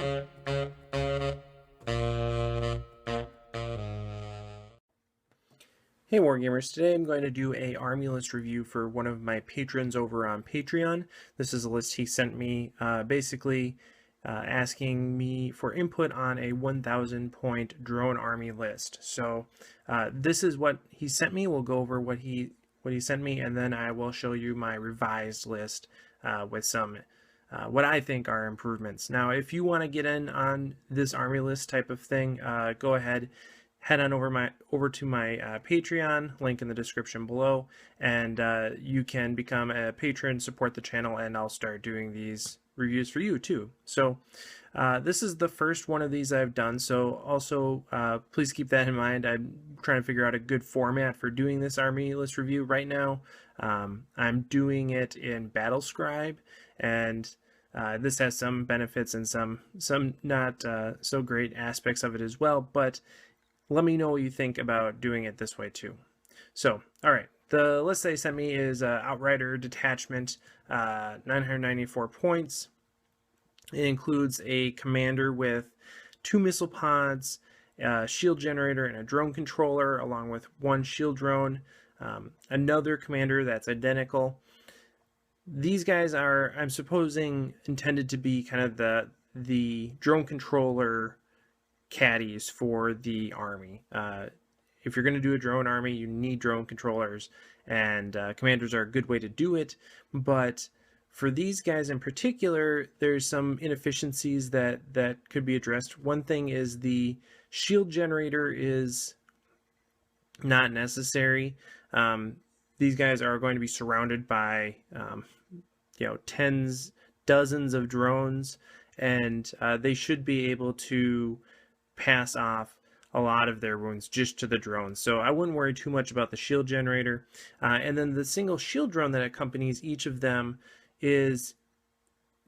Hey Wargamers, today I'm going to do a army list review for one of my patrons over on Patreon. This is a list he sent me, basically asking me for input on a 1,000 point drone army list. So this is what he sent me. We'll go over what he sent me, and then I will show you my revised list with some what I think are improvements. Now, if you want to get in on this army list type of thing, go ahead. Head on over to my Patreon, link in the description below, and you can become a patron, support the channel, and I'll start doing these reviews for you too. So this is the first one of these I've done, so also please keep that in mind. I'm trying to figure out a good format for doing this army list review right now. I'm doing it in Battlescribe, and this has some benefits and some not so great aspects of it as well, but let me know what you think about doing it this way too. So, all right, the list they sent me is Outrider Detachment, 994 points. It includes a commander with 2 missile pods, a shield generator, and a drone controller, along with 1 shield drone. Another commander that's identical. These guys are, I'm supposing, intended to be kind of the drone controller caddies for the army. If you're going to do a drone army, you need drone controllers, and commanders are a good way to do it. But for these guys in particular, there's some inefficiencies that could be addressed. One thing is the shield generator is not necessary. These guys are going to be surrounded by dozens of drones, and they should be able to pass off a lot of their wounds just to the drones. So I wouldn't worry too much about the shield generator. And then the single shield drone that accompanies each of them is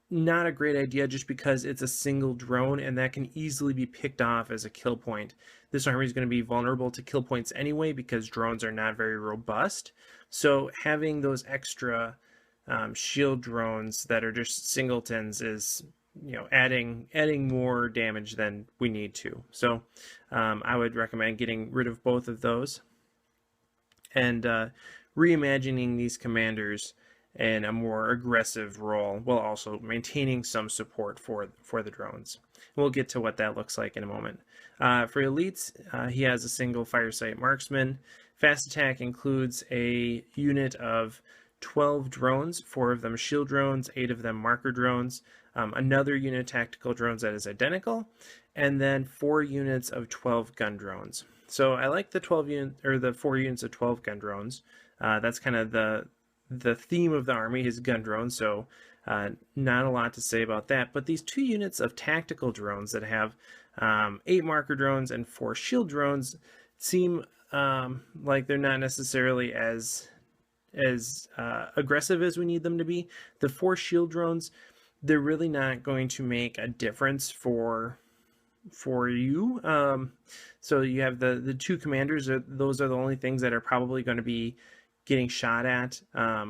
not a great idea just because it's a single drone, and that can easily be picked off as a kill point. This army is going to be vulnerable to kill points anyway because drones are not very robust. So having those extra shield drones that are just singletons is adding more damage than we need to. So I would recommend getting rid of both of those and reimagining these commanders in a more aggressive role while also maintaining some support for the drones. We'll get to what that looks like in a moment. For elites, he has a single Firesight Marksman. Fast attack includes a unit of 12 drones, 4 of them shield drones, 8 of them marker drones, another unit of tactical drones that is identical, and then 4 units of 12 gun drones. So I like the 4 units of 12 gun drones. That's kind of the theme of the army is gun drones, so not a lot to say about that. But these 2 units of tactical drones that have 8 marker drones and 4 shield drones seem like they're not necessarily as aggressive as we need them to be. The 4 shield drones, they're really not going to make a difference for you. So you have the 2 commanders, those are the only things that are probably going to be getting shot at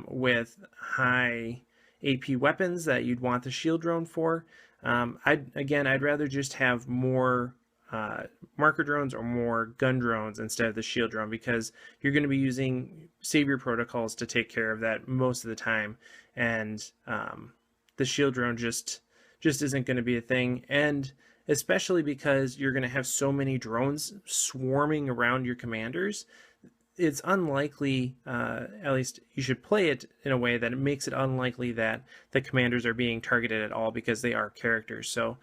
with high AP weapons that you'd want the shield drone for. I'd rather just have more marker drones or more gun drones instead of the shield drone, because you're going to be using savior protocols to take care of that most of the time, and the shield drone just isn't going to be a thing. And especially because you're going to have so many drones swarming around your commanders, it's unlikely, at least you should play it in a way that it makes it unlikely that the commanders are being targeted at all, because they are characters. So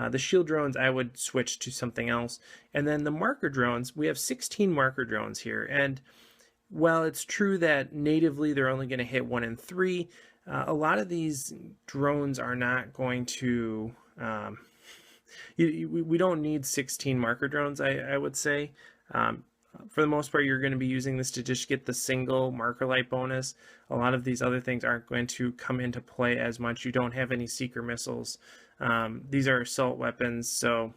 the shield drones, I would switch to something else. And then the marker drones, we have 16 marker drones here. And while it's true that natively they're only going to hit 1 in 3, a lot of these drones are not going to... we don't need 16 marker drones, I would say. For the most part, you're going to be using this to just get the single Markerlight bonus. A lot of these other things aren't going to come into play as much. You don't have any seeker missiles. These are assault weapons, so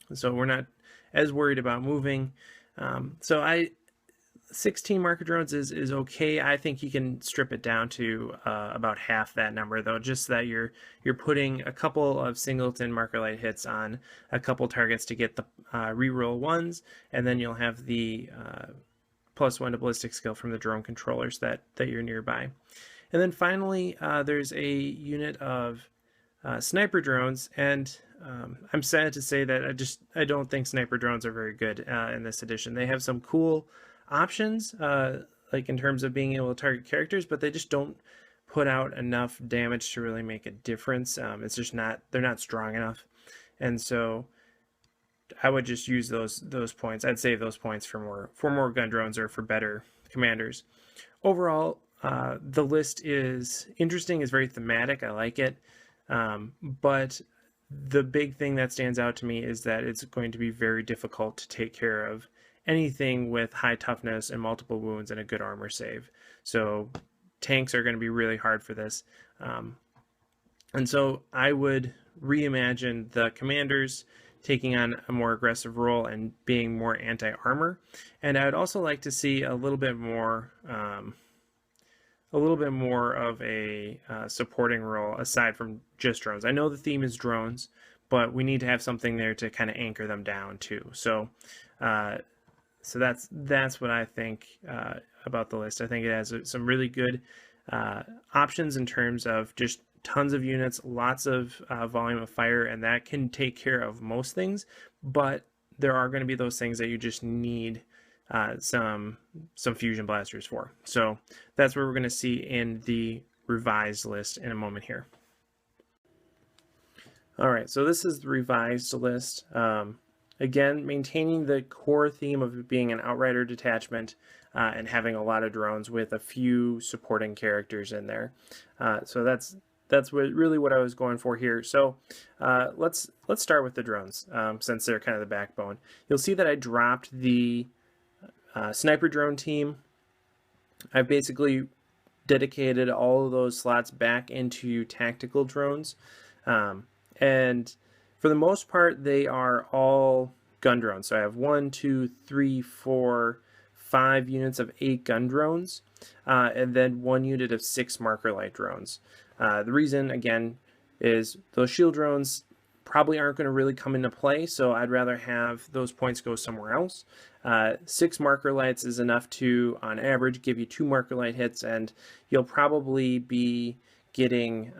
we're not as worried about moving. So 16 marker drones is okay. I think you can strip it down to about half that number, though, just that you're putting a couple of singleton Markerlight hits on a couple targets to get the reroll ones, and then you'll have the +1 to ballistic skill from the drone controllers that you're nearby. And then finally, there's a unit of sniper drones, and I'm sad to say that I don't think sniper drones are very good in this edition. They have some cool options, like in terms of being able to target characters, but they just don't put out enough damage to really make a difference. It's just they're not strong enough, and so I would just use those points. I'd save those points for more gun drones or for better commanders. Overall, the list is interesting, is very thematic. I like it, but the big thing that stands out to me is that it's going to be very difficult to take care of anything with high toughness and multiple wounds and a good armor save. So tanks are going to be really hard for this. And so I would reimagine the commanders taking on a more aggressive role and being more anti-armor. And I would also like to see a little bit more of a supporting role aside from just drones. I know the theme is drones, but we need to have something there to kind of anchor them down too. So so that's what I think about the list. I think it has some really good options in terms of just tons of units, lots of volume of fire, and that can take care of most things. But there are going to be those things that you just need some fusion blasters for. So that's what we're going to see in the revised list in a moment here. All right, so this is the revised list. Again, maintaining the core theme of it being an Outrider detachment and having a lot of drones with a few supporting characters in there. So that's really what I was going for here. So let's start with the drones since they're kind of the backbone. You'll see that I dropped the sniper drone team. I basically dedicated all of those slots back into tactical drones. And for the most part, they are all gun drones. So I have 1, 2, 3, 4, 5 units of 8 gun drones, and then 1 unit of 6 Markerlight drones. The reason, again, is those shield drones probably aren't going to really come into play, so I'd rather have those points go somewhere else. 6 Markerlights is enough to, on average, give you 2 Markerlight hits, and you'll probably be getting,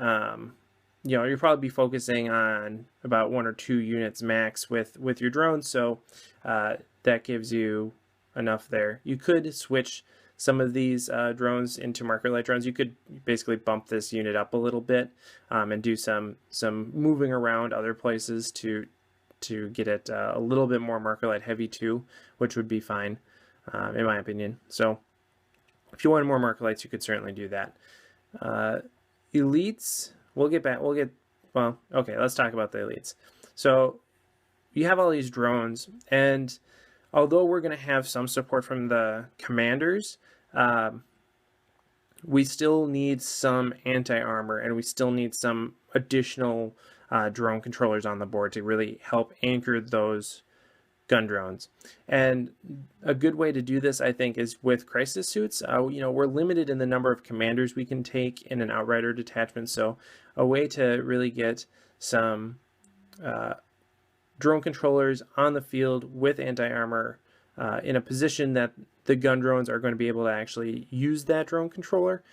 you'll probably be focusing on about 1 or 2 units max with your drones, so that gives you enough there. You could switch some of these drones into Markerlight drones. You could basically bump this unit up a little bit and do some moving around other places to get it a little bit more Markerlight heavy too, which would be fine in my opinion. So if you wanted more Markerlights, you could certainly do that. Elites, well, okay, let's talk about the elites. So you have all these drones, and although we're going to have some support from the commanders, we still need some anti-armor, and we still need some additional drone controllers on the board to really help anchor those gun drones. And a good way to do this, I think, is with crisis suits. We're limited in the number of commanders we can take in an Outrider detachment, so a way to really get some drone controllers on the field with anti-armor in a position that the gun drones are going to be able to actually use that drone controller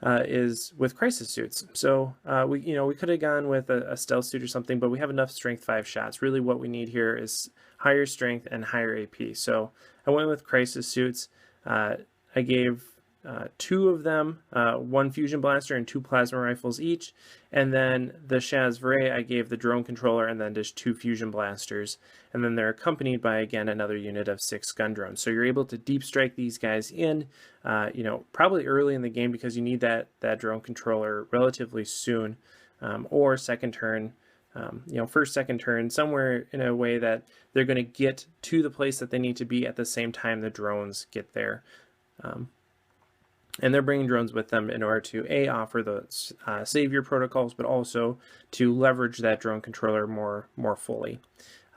is with crisis suits. So we could have gone with a stealth suit or something, but we have enough strength 5 shots. Really what we need here is higher strength and higher AP. So I went with crisis suits. I gave 2 of them, 1 fusion blaster and 2 plasma rifles each, and then the Shazvray I gave the drone controller and then just 2 fusion blasters, and then they're accompanied by, again, another unit of 6 gun drones. So you're able to deep strike these guys in, probably early in the game because you need that drone controller relatively soon, or second turn, first, second turn, somewhere in a way that they're going to get to the place that they need to be at the same time the drones get there. And they're bringing drones with them in order to offer the savior protocols, but also to leverage that drone controller more fully.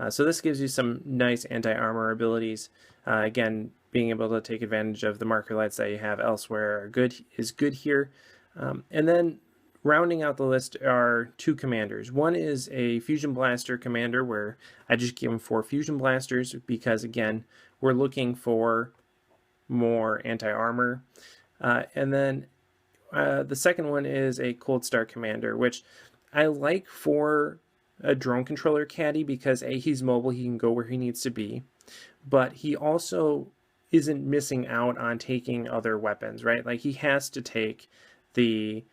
So this gives you some nice anti-armor abilities. Again, being able to take advantage of the marker lights that you have elsewhere is good here. And then rounding out the list are 2 commanders. One is a Fusion Blaster commander where I just give him 4 Fusion Blasters because, again, we're looking for more anti-armor. And then the second one is a Coldstar commander, which I like for a drone controller caddy because A, he's mobile, he can go where he needs to be, but he also isn't missing out on taking other weapons, right? Like he has to take the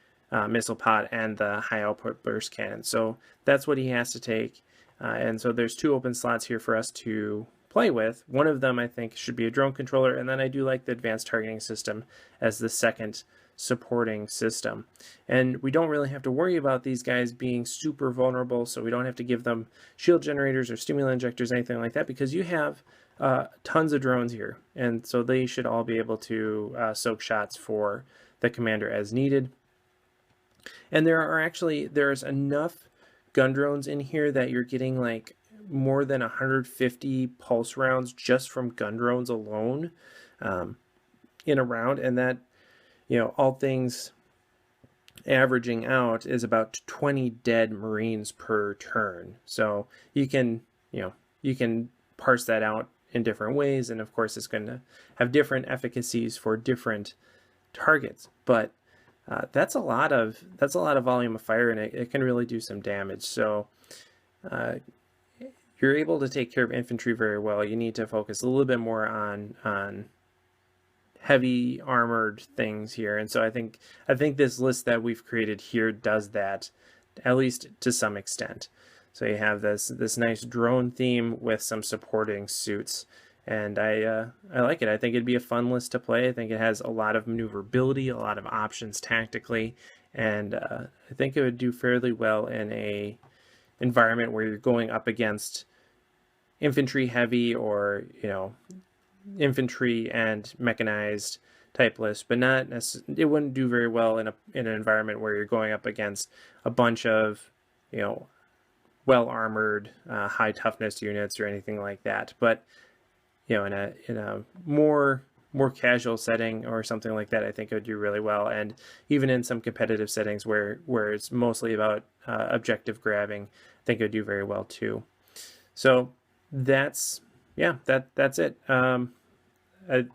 missile pod and the high output burst cannon. So that's what he has to take. And so there's 2 open slots here for us to play with. One of them I think should be a drone controller, and then I do like the advanced targeting system as the second supporting system. And we don't really have to worry about these guys being super vulnerable, so we don't have to give them shield generators or stimulant injectors, anything like that, because you have tons of drones here, and so they should all be able to soak shots for the commander as needed. And there's enough gun drones in here that you're getting like more than 150 pulse rounds just from gun drones alone in a round, and that, you know, all things averaging out is about 20 dead Marines per turn. So you can parse that out in different ways, and of course it's going to have different efficacies for different targets. But that's a lot of volume of fire, and it can really do some damage. So you're able to take care of infantry very well. You need to focus a little bit more on heavy armored things here, and so I think this list that we've created here does that, at least to some extent. So you have this nice drone theme with some supporting suits, and I like it. I think it'd be a fun list to play. I think it has a lot of maneuverability, a lot of options tactically, and I think it would do fairly well in a environment where you're going up against infantry heavy, or infantry and mechanized type list, but not it wouldn't do very well in an environment where you're going up against a bunch of well armored high toughness units or anything like that. But in a more casual setting or something like that, I think it would do really well. And even in some competitive settings where it's mostly about objective grabbing, I think it would do very well too. So that's it.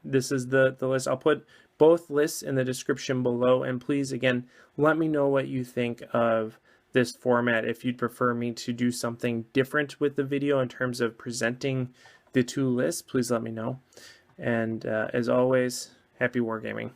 This is the list. I'll put both lists in the description below, and please, again, let me know what you think of this format. If you'd prefer me to do something different with the video in terms of presenting the 2 lists, please let me know. And as always, happy wargaming.